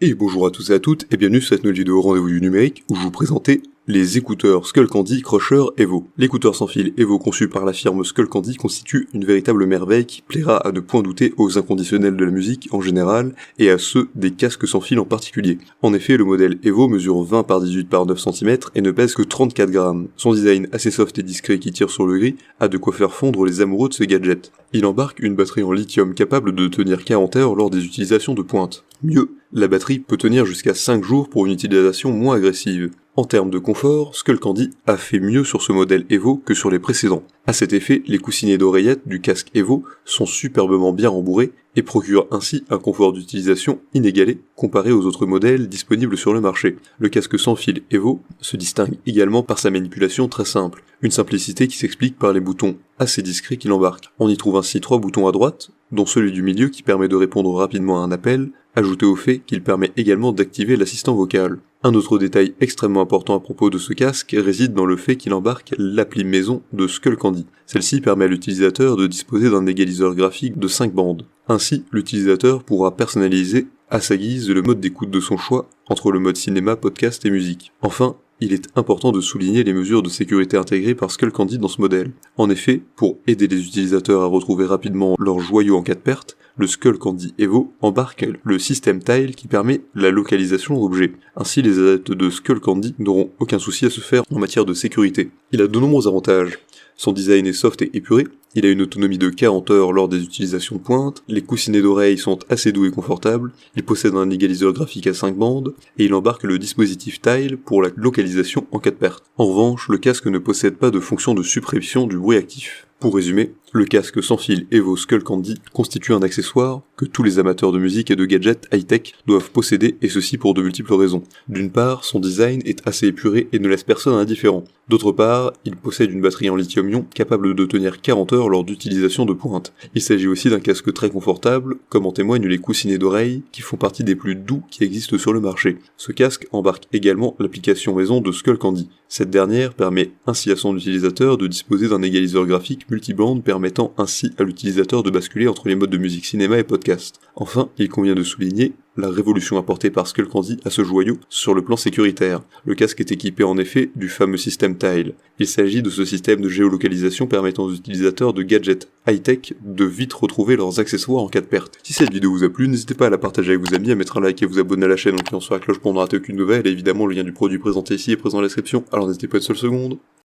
Et bonjour à tous et à toutes, et bienvenue sur cette nouvelle vidéo Rendez-vous du numérique où je vous présentais les écouteurs Skullcandy Crusher Evo. L'écouteur sans fil Evo conçu par la firme Skullcandy constitue une véritable merveille qui plaira à ne point douter aux inconditionnels de la musique en général et à ceux des casques sans fil en particulier. En effet, le modèle Evo mesure 20 par 18 par 9 cm et ne pèse que 34 grammes. Son design assez soft et discret qui tire sur le gris a de quoi faire fondre les amoureux de ce gadget. Il embarque une batterie en lithium capable de tenir 40 heures lors des utilisations de pointe. Mieux, la batterie peut tenir jusqu'à 5 jours pour une utilisation moins agressive. En termes de confort, Skullcandy a fait mieux sur ce modèle Evo que sur les précédents. À cet effet, les coussinets d'oreillettes du casque Evo sont superbement bien rembourrés et procurent ainsi un confort d'utilisation inégalé comparé aux autres modèles disponibles sur le marché. Le casque sans fil Evo se distingue également par sa manipulation très simple, une simplicité qui s'explique par les boutons assez discrets qu'il embarque. On y trouve ainsi 3 boutons à droite, dont celui du milieu qui permet de répondre rapidement à un appel, ajouté au fait qu'il permet également d'activer l'assistant vocal. Un autre détail extrêmement important à propos de ce casque réside dans le fait qu'il embarque l'appli maison de Skullcandy. Celle-ci permet à l'utilisateur de disposer d'un égaliseur graphique de 5 bandes. Ainsi, l'utilisateur pourra personnaliser à sa guise le mode d'écoute de son choix entre le mode cinéma, podcast et musique. Enfin, il est important de souligner les mesures de sécurité intégrées par Skullcandy dans ce modèle. En effet, pour aider les utilisateurs à retrouver rapidement leur joyau en cas de perte, le Skullcandy Evo embarque le système Tile qui permet la localisation d'objets. Ainsi, les adeptes de Skullcandy n'auront aucun souci à se faire en matière de sécurité. Il a de nombreux avantages. Son design est soft et épuré, il a une autonomie de 40 heures lors des utilisations de pointe, les coussinets d'oreilles sont assez doux et confortables, il possède un égaliseur graphique à 5 bandes, et il embarque le dispositif Tile pour la localisation en cas de perte. En revanche, le casque ne possède pas de fonction de suppression du bruit actif. Pour résumer, le casque sans fil Evo Skullcandy constitue un accessoire que tous les amateurs de musique et de gadgets high-tech doivent posséder, et ceci pour de multiples raisons. D'une part, son design est assez épuré et ne laisse personne indifférent. D'autre part, il possède une batterie en lithium-ion capable de tenir 40 heures lors d'utilisation de pointe. Il s'agit aussi d'un casque très confortable, comme en témoignent les coussinets d'oreilles qui font partie des plus doux qui existent sur le marché. Ce casque embarque également l'application maison de Skullcandy. Cette dernière permet ainsi à son utilisateur de disposer d'un égaliseur graphique multibande permettant ainsi à l'utilisateur de basculer entre les modes de musique cinéma et podcast. Enfin, il convient de souligner la révolution apportée par Skullcandy à ce joyau sur le plan sécuritaire. Le casque est équipé en effet du fameux système Tile. Il s'agit de ce système de géolocalisation permettant aux utilisateurs de gadgets high-tech de vite retrouver leurs accessoires en cas de perte. Si cette vidéo vous a plu, n'hésitez pas à la partager avec vos amis, à mettre un like et vous abonner à la chaîne en cliquant sur la cloche pour ne rater aucune nouvelle, et évidemment le lien du produit présenté ici est présent dans la description, alors n'hésitez pas une seule seconde.